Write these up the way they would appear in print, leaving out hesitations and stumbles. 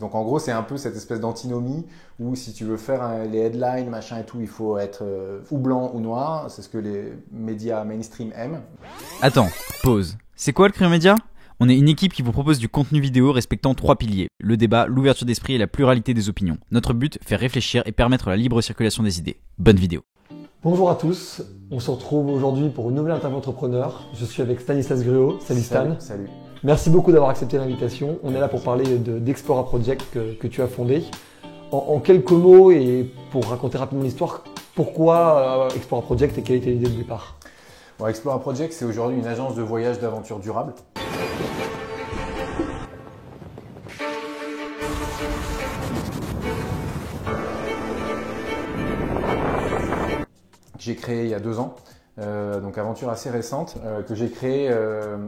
Donc en gros, c'est un peu cette espèce d'antinomie où si tu veux faire les headlines, machin et tout, il faut être ou blanc ou noir. C'est ce que les médias mainstream aiment. Attends, pause. C'est quoi le Crayon Média ? On est une équipe qui vous propose du contenu vidéo respectant 3 piliers. Le débat, l'ouverture d'esprit et la pluralité des opinions. Notre but, faire réfléchir et permettre la libre circulation des idées. Bonne vidéo. Bonjour à tous, on se retrouve aujourd'hui pour une nouvelle interview entrepreneur. Je suis avec Stanislas Gruot. Salut Stan. Salut. Merci beaucoup d'avoir accepté l'invitation. On est là pour parler d'Explora Project que tu as fondé. En quelques mots et pour raconter rapidement l'histoire, pourquoi Explora Project et quelle était l'idée de départ ? Bon, Explora Project, c'est aujourd'hui une agence de voyage d'aventure durable. J'ai créé il y a 2 ans, donc aventure assez récente, que j'ai créée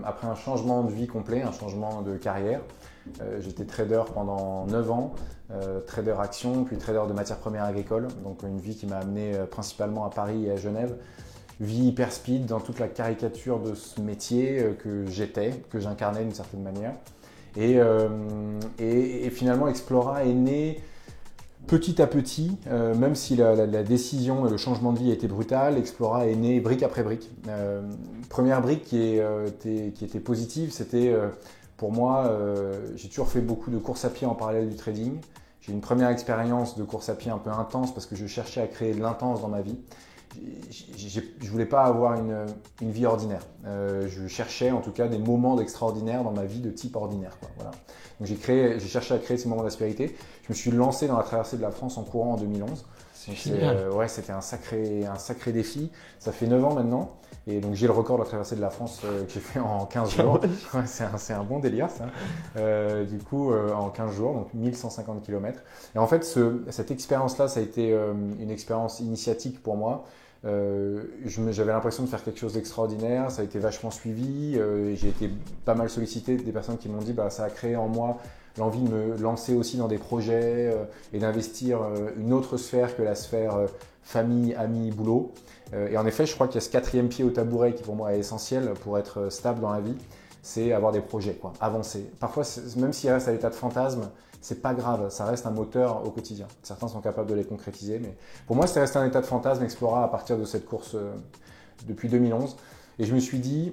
après un changement de vie complet, un changement de carrière. J'étais trader pendant 9 ans, trader action, puis trader de matières premières agricoles, donc une vie qui m'a amené principalement à Paris et à Genève. Vie hyper speed dans toute la caricature de ce métier que j'étais, que j'incarnais d'une certaine manière. Et finalement, Explora est né petit à petit, même si la décision et le changement de vie a été brutal, Explora est né brique après brique. Première brique qui était positive, c'était pour moi, j'ai toujours fait beaucoup de courses à pied en parallèle du trading. J'ai une première expérience de course à pied un peu intense parce que je cherchais à créer de l'intense dans ma vie. Je ne voulais pas avoir une vie ordinaire. Je cherchais en tout cas des moments d'extraordinaire dans ma vie de type ordinaire, quoi. Voilà. Donc j'ai cherché à créer ces moments d'aspérité. Je me suis lancé dans la traversée de la France en courant en 2011. Ouais, c'était un sacré défi. Ça fait 9 ans maintenant. Et donc j'ai le record de la traversée de la France que j'ai fait en 15 jours. Ouais, c'est un bon délire ça. Du coup, en 15 jours, donc 1150 km. Et en fait, cette expérience-là, ça a été une expérience initiatique pour moi. J'avais l'impression de faire quelque chose d'extraordinaire, ça a été vachement suivi, j'ai été pas mal sollicité des personnes qui m'ont dit ça a créé en moi l'envie de me lancer aussi dans des projets et d'investir une autre sphère que la sphère famille, amis, boulot. Et en effet, je crois qu'il y a ce 4e pied au tabouret qui pour moi est essentiel pour être stable dans la vie, c'est avoir des projets, quoi, avancer. Parfois, même s'il reste à l'état de fantasme, c'est pas grave, ça reste un moteur au quotidien. Certains sont capables de les concrétiser, mais pour moi, c'est resté un état de fantasme Explora à partir de cette course depuis 2011. Et je me suis dit,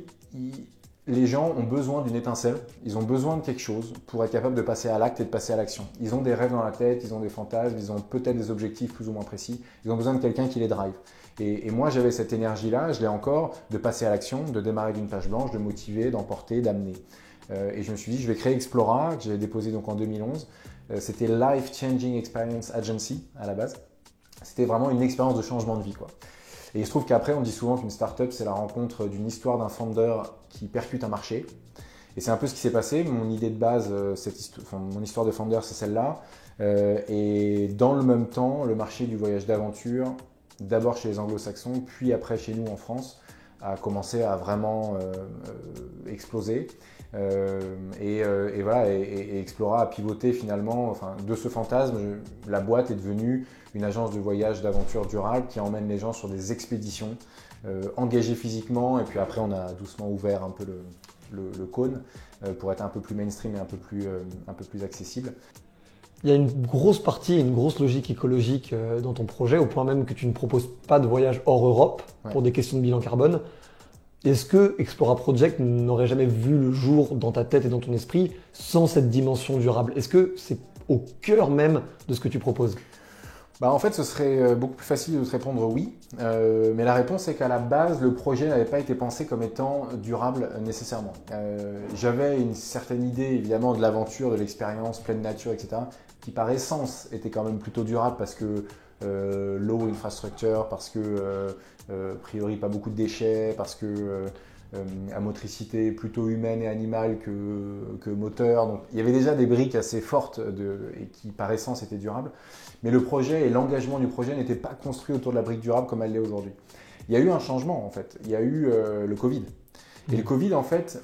les gens ont besoin d'une étincelle, ils ont besoin de quelque chose pour être capable de passer à l'acte et de passer à l'action. Ils ont des rêves dans la tête, ils ont des fantasmes, ils ont peut-être des objectifs plus ou moins précis, ils ont besoin de quelqu'un qui les drive. Et moi, j'avais cette énergie-là, je l'ai encore, de passer à l'action, de démarrer d'une page blanche, de motiver, d'emporter, d'amener. Et je me suis dit, je vais créer Explora, que j'avais déposé donc en 2011. C'était Life Changing Experience Agency à la base. C'était vraiment une expérience de changement de vie, quoi. Et il se trouve qu'après, on dit souvent qu'une startup, c'est la rencontre d'une histoire d'un founder qui percute un marché. Et c'est un peu ce qui s'est passé. Mon idée de base, mon histoire de founder, c'est celle-là. Et dans le même temps, le marché du voyage d'aventure, d'abord chez les anglo-saxons, puis après chez nous en France, a commencé à vraiment exploser. Et voilà, et Explora a pivoté finalement, de ce fantasme, la boîte est devenue une agence de voyage d'aventure durable qui emmène les gens sur des expéditions engagées physiquement, et puis après on a doucement ouvert un peu le cône pour être un peu plus mainstream et un peu plus accessible. Il y a une grosse partie, une grosse logique écologique dans ton projet, au point même que tu ne proposes pas de voyage hors Europe pour des questions de bilan carbone. Est-ce que Explora Project n'aurait jamais vu le jour dans ta tête et dans ton esprit sans cette dimension durable ? Est-ce que c'est au cœur même de ce que tu proposes ? En fait, ce serait beaucoup plus facile de te répondre oui, mais la réponse est qu'à la base, le projet n'avait pas été pensé comme étant durable nécessairement. J'avais une certaine idée évidemment de l'aventure, de l'expérience pleine nature, etc., qui par essence était quand même plutôt durable parce que low infrastructure, parce que a priori pas beaucoup de déchets, parce que à motricité plutôt humaine et animale que moteur. Donc il y avait déjà des briques assez fortes et qui par essence étaient durables. Mais le projet et l'engagement du projet n'étaient pas construits autour de la brique durable comme elle l'est aujourd'hui. Il y a eu un changement en fait. Il y a eu le Covid. Et le Covid en fait,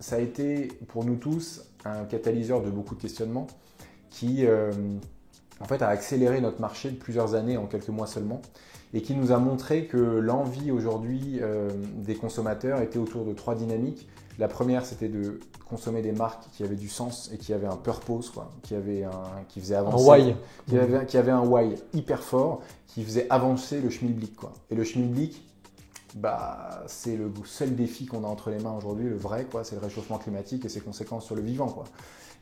ça a été pour nous tous un catalyseur de beaucoup de questionnements qui en fait a accéléré notre marché de plusieurs années en quelques mois seulement, et qui nous a montré que l'envie aujourd'hui des consommateurs était autour de 3 dynamiques. La première, c'était de consommer des marques qui avaient du sens et qui avaient un purpose, quoi, qui faisait avancer. Un why. Qui avait un why hyper fort, qui faisait avancer le schmilblick, quoi. Et le schmilblick, bah, c'est le seul défi qu'on a entre les mains aujourd'hui, le vrai, quoi, c'est le réchauffement climatique et ses conséquences sur le vivant, quoi.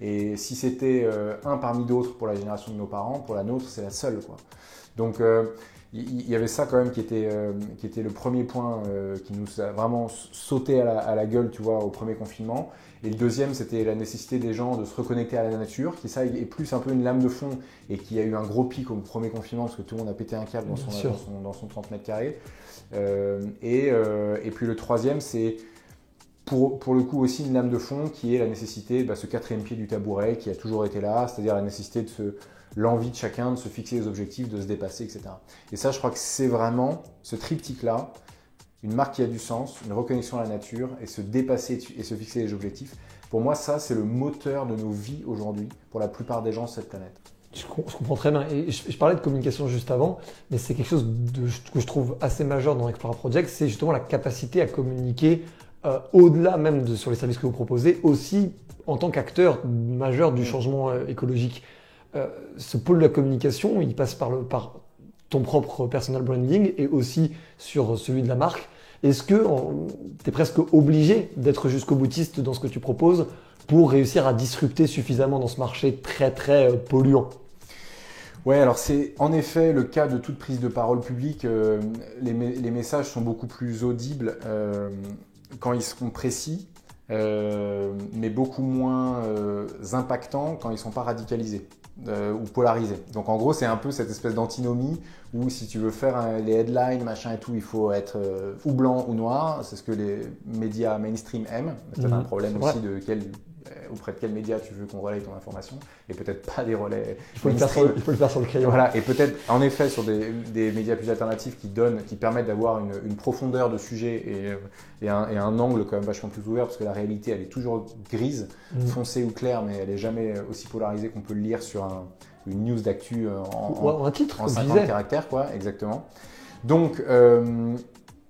Et si c'était un parmi d'autres pour la génération de nos parents, pour la nôtre, c'est la seule, quoi. Donc, il y avait ça quand même qui était le premier point qui nous a vraiment sauté à la gueule, tu vois, au premier confinement. Et le deuxième, c'était la nécessité des gens de se reconnecter à la nature, qui ça est plus un peu une lame de fond et qui a eu un gros pic au premier confinement parce que tout le monde a pété un câble dans son 30 mètres carrés. Et puis le troisième, c'est pour le coup aussi une lame de fond qui est la nécessité, ce quatrième pied du tabouret qui a toujours été là, c'est-à-dire la nécessité l'envie de chacun de se fixer des objectifs, de se dépasser, etc. Et ça, je crois que c'est vraiment ce triptyque-là, une marque qui a du sens, une reconnexion à la nature et se dépasser et se fixer des objectifs. Pour moi, ça, c'est le moteur de nos vies aujourd'hui pour la plupart des gens sur cette planète. Je comprends très bien. Et je parlais de communication juste avant, mais c'est quelque chose que je trouve assez majeur dans Explora Project, c'est justement la capacité à communiquer au-delà même sur les services que vous proposez, aussi en tant qu'acteur majeur du changement écologique. Ce pôle de la communication, il passe par ton propre personal branding et aussi sur celui de la marque. Est-ce que tu es presque obligé d'être jusqu'au boutiste dans ce que tu proposes pour réussir à disrupter suffisamment dans ce marché très très polluant? Ouais, alors c'est en effet le cas de toute prise de parole publique. Les messages sont beaucoup plus audibles quand ils seront précis, mais beaucoup moins impactants quand ils ne sont pas radicalisés. Ou polarisé. Donc en gros, c'est un peu cette espèce d'antinomie où si tu veux faire les headlines, machin et tout, il faut être ou blanc ou noir. C'est ce que les médias mainstream aiment. C'est un problème aussi auprès de quel média tu veux qu'on relaye ton information et peut-être pas des relais. Il faut le faire sur le crayon. Voilà, et peut-être en effet sur des médias plus alternatifs qui permettent d'avoir une profondeur de sujet et un angle quand même vachement plus ouvert parce que la réalité elle est toujours grise, foncée ou claire, mais elle est jamais aussi polarisée qu'on peut le lire sur une news d'actu un titre, en 50 caractères, quoi, exactement. Donc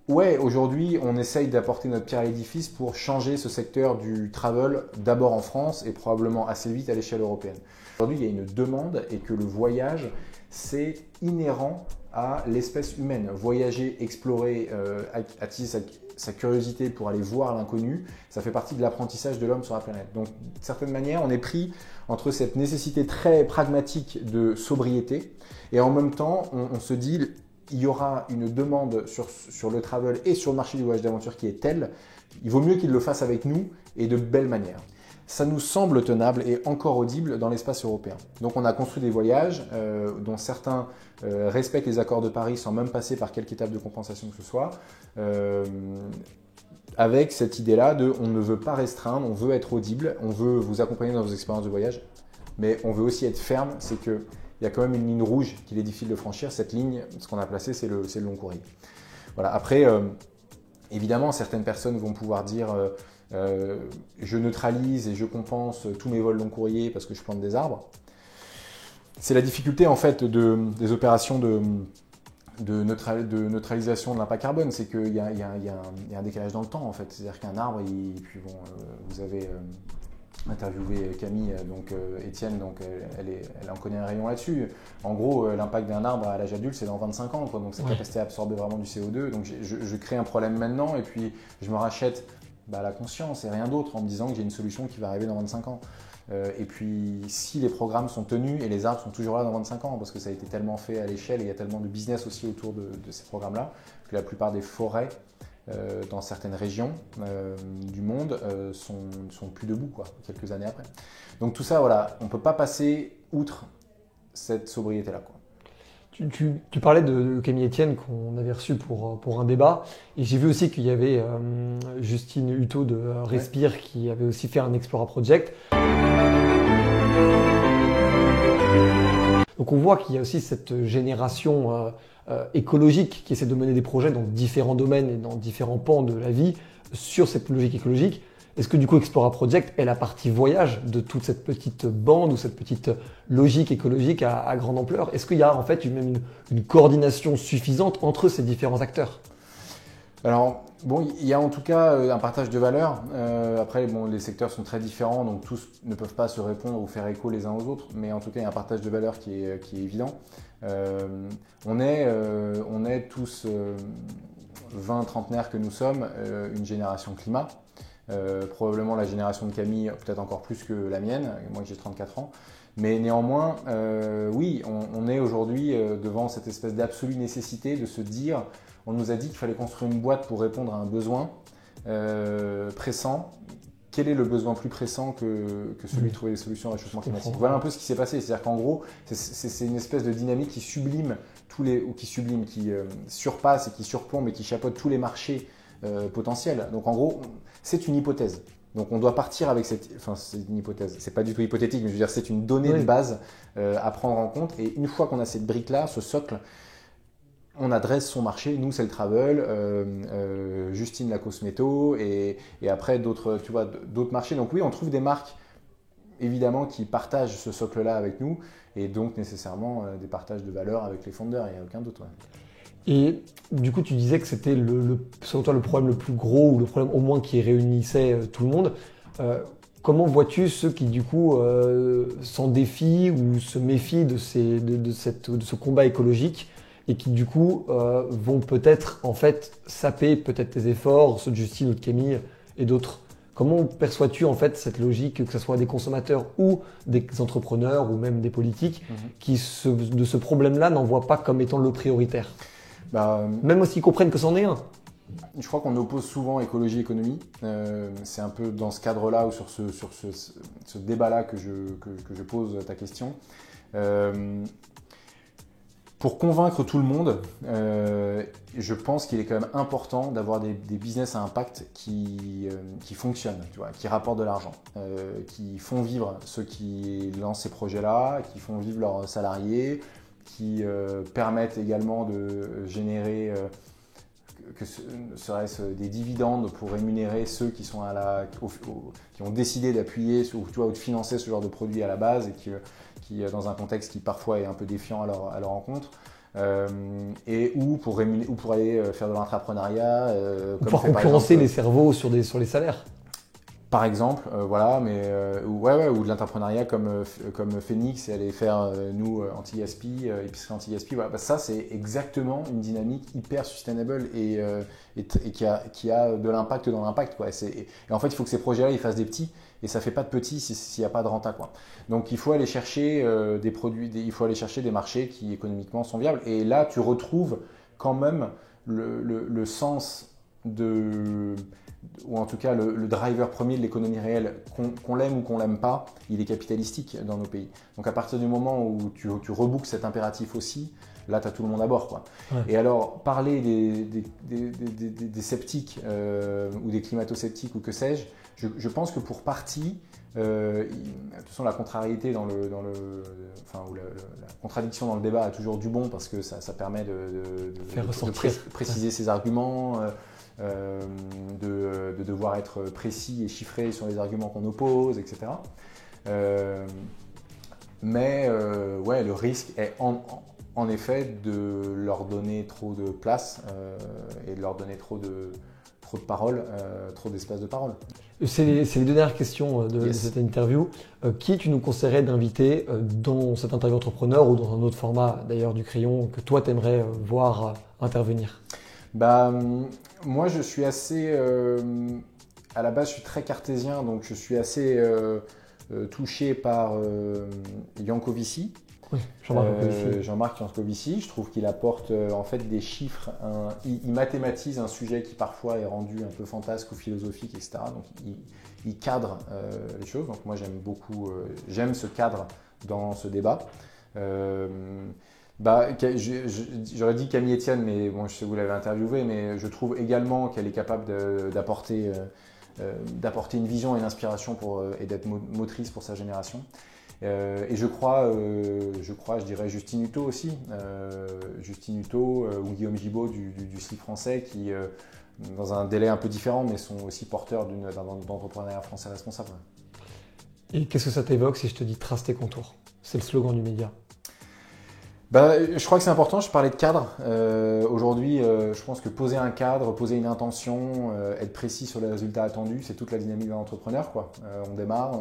ouais, aujourd'hui, on essaye d'apporter notre pierre à l'édifice pour changer ce secteur du travel, d'abord en France et probablement assez vite à l'échelle européenne. Aujourd'hui, il y a une demande et que le voyage, c'est inhérent à l'espèce humaine. Voyager, explorer, attiser sa curiosité pour aller voir l'inconnu, ça fait partie de l'apprentissage de l'homme sur la planète. Donc, d'une certaine manière, on est pris entre cette nécessité très pragmatique de sobriété et en même temps, on se dit il y aura une demande sur le travel et sur le marché du voyage d'aventure qui est telle, il vaut mieux qu'ils le fassent avec nous et de belle manière. Ça nous semble tenable et encore audible dans l'espace européen. Donc on a construit des voyages dont certains respectent les accords de Paris sans même passer par quelque étape de compensation que ce soit, avec cette idée-là de on ne veut pas restreindre, on veut être audible, on veut vous accompagner dans vos expériences de voyage, mais on veut aussi être ferme, c'est que il y a quand même une ligne rouge qu'il est difficile de franchir. Cette ligne, ce qu'on a placé, c'est le long courrier. Voilà. Après, évidemment, certaines personnes vont pouvoir dire je neutralise et je compense tous mes vols long courrier parce que je plante des arbres. C'est la difficulté en fait des opérations de neutralisation de l'impact carbone, c'est qu'il y a un décalage dans le temps en fait. C'est-à-dire qu'un arbre, vous avez interviewé Camille, donc Étienne, donc elle en connaît un rayon là-dessus. En gros, l'impact d'un arbre à l'âge adulte, c'est dans 25 ans, quoi. Donc sa capacité à absorber vraiment du CO2. Donc je crée un problème maintenant et puis je me rachète la conscience et rien d'autre en me disant que j'ai une solution qui va arriver dans 25 ans. Et puis si les programmes sont tenus et les arbres sont toujours là dans 25 ans, parce que ça a été tellement fait à l'échelle et il y a tellement de business aussi autour de ces programmes-là, que la plupart des forêts dans certaines régions du monde sont plus debout, quoi, quelques années après. Donc tout ça, voilà, on ne peut pas passer outre cette sobriété-là, quoi. Tu parlais de Camille Etienne qu'on avait reçu pour un débat, et j'ai vu aussi qu'il y avait Justine Hutto de Respire qui avait aussi fait un Explora Project. Donc on voit qu'il y a aussi cette génération écologique qui essaie de mener des projets dans différents domaines et dans différents pans de la vie sur cette logique écologique. Est-ce que du coup Explora Project est la partie voyage de toute cette petite bande ou cette petite logique écologique à grande ampleur? Est-ce qu'il y a en fait une coordination suffisante entre ces différents acteurs? Alors, bon, il y a en tout cas un partage de valeurs. Après, bon, les secteurs sont très différents, donc tous ne peuvent pas se répondre ou faire écho les uns aux autres. Mais en tout cas, il y a un partage de valeurs qui est évident. On est tous 20 trentenaires que nous sommes, une génération climat. Probablement la génération de Camille, peut-être encore plus que la mienne, moi j'ai 34 ans. Mais néanmoins, oui, on est aujourd'hui devant cette espèce d'absolue nécessité de se dire, on nous a dit qu'il fallait construire une boîte pour répondre à un besoin pressant. Quel est le besoin plus pressant que celui de trouver des solutions au réchauffement climatique? Voilà un peu ce qui s'est passé. C'est-à-dire qu'en gros, c'est une espèce de dynamique qui sublime qui surpasse et qui surplombe et qui chapeaute tous les marchés potentiels. Donc en gros, c'est une hypothèse. Donc on doit partir avec c'est une hypothèse, c'est pas du tout hypothétique, mais je veux dire c'est une donnée de base à prendre en compte. Et une fois qu'on a cette brique-là, ce socle, on adresse son marché. Nous c'est le travel, Justine la cosméto et après d'autres marchés. Donc oui, on trouve des marques évidemment qui partagent ce socle-là avec nous et donc nécessairement des partages de valeur avec les fondeurs. Il n'y a aucun doute. Ouais. Et du coup, tu disais que c'était selon toi le problème le plus gros ou le problème au moins qui réunissait tout le monde. Comment vois-tu ceux qui du coup s'en défient ou se méfient de ce combat écologique et qui du coup vont peut-être en fait saper peut-être tes efforts, ceux de Justine ou de Camille et d'autres? Comment perçois-tu en fait cette logique, que ce soit des consommateurs ou des entrepreneurs ou même des politiques, qui de ce problème-là n'en voient pas comme étant le prioritaire? Même s'ils comprennent que c'en est un. Je crois qu'on oppose souvent écologie et économie. C'est un peu dans ce cadre-là ou sur ce débat-là que je pose ta question. Pour convaincre tout le monde, je pense qu'il est quand même important d'avoir des business à impact qui fonctionnent, qui rapportent de l'argent, qui font vivre ceux qui lancent ces projets-là, qui font vivre leurs salariés, qui permettent également de générer serait-ce des dividendes pour rémunérer ceux qui sont qui ont décidé d'appuyer ou de financer ce genre de produit à la base et qui dans un contexte qui parfois est un peu défiant à leur encontre. Ou pour aller faire de l'entrepreneuriat. Pour concurrencer les cerveaux sur les salaires. Par exemple, voilà, ou de l'entrepreneuriat comme Phoenix et aller faire nous anti-gaspi, épicerie anti-gaspi. Voilà, ça c'est exactement une dynamique hyper sustainable et qui a de l'impact dans l'impact. Et en fait, il faut que ces projets-là ils fassent des petits et ça fait pas de petits s'il n'y a pas de renta. Donc il faut aller chercher des produits, il faut aller chercher des marchés qui économiquement sont viables. Et là, tu retrouves quand même le sens ou en tout cas le driver premier de l'économie réelle, qu'on l'aime ou qu'on l'aime pas, il est capitalistique dans nos pays. Donc à partir du moment où tu reboucles cet impératif aussi, là tu as tout le monde à bord. Ouais. Et alors parler des sceptiques ou des climato-sceptiques ou que sais-je, je pense que pour partie, de toute façon la contrariété ou la contradiction dans le débat a toujours du bon parce que ça permet de préciser ses arguments. De devoir être précis et chiffré sur les arguments qu'on oppose, etc. Le risque est en effet de leur donner trop de place et de leur donner trop de paroles, trop d'espace de parole. C'est les deux dernières questions de cette interview. Qui tu nous conseillerais d'inviter dans cette interview entrepreneur ou dans un autre format d'ailleurs du Crayon que toi t'aimerais voir intervenir? Moi, je suis assez. À la base, je suis très cartésien, donc je suis assez touché par Jancovici. Oui, Jean-Marc Jancovici. Je trouve qu'il apporte en fait des chiffres. Il mathématise un sujet qui parfois est rendu un peu fantasque ou philosophique, etc. Donc, il cadre les choses. Donc, moi, j'aime beaucoup. J'aime ce cadre dans ce débat. J'aurais dit Camille Etienne, mais bon, je sais que vous l'avez interviewée, mais je trouve également qu'elle est capable d'apporter une vision et une inspiration et d'être motrice pour sa génération. Et je dirais Justine Hutto aussi, ou Guillaume Gibaud du slip français qui, dans un délai un peu différent, mais sont aussi porteurs d'entrepreneuriat français responsable. Et qu'est-ce que ça t'évoque si je te dis trace tes contours? C'est le slogan du média. Je crois que c'est important, je parlais de cadre. Aujourd'hui, je pense que poser un cadre, poser une intention, être précis sur les résultats attendus, c'est toute la dynamique d'un entrepreneur, quoi. On démarre,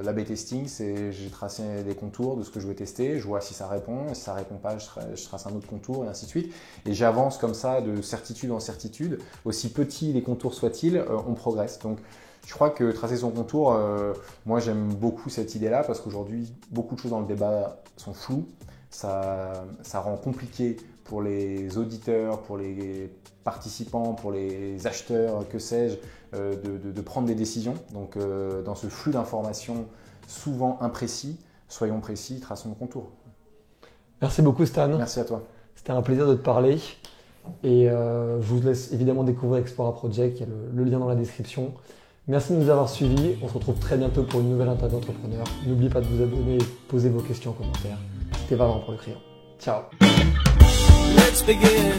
l'A/B testing, j'ai tracé des contours de ce que je veux tester, je vois si ça répond, si ça répond pas, je trace un autre contour, et ainsi de suite. Et j'avance comme ça de certitude en certitude. Aussi petits les contours soient-ils, on progresse. Donc, je crois que tracer son contour, moi j'aime beaucoup cette idée-là parce qu'aujourd'hui, beaucoup de choses dans le débat sont floues. Ça rend compliqué pour les auditeurs, pour les participants, pour les acheteurs, que sais-je, de prendre des décisions. Donc dans ce flux d'informations souvent imprécis, soyons précis, traçons le contour. Merci beaucoup Stan. Merci à toi. C'était un plaisir de te parler. Et je vous laisse évidemment découvrir Explora Project, il y a le lien dans la description. Merci de nous avoir suivis. On se retrouve très bientôt pour une nouvelle interview d'entrepreneur. N'oubliez pas de vous abonner et poser vos questions en commentaire. C'était Valent pour le Crayon. Ciao. Let's begin.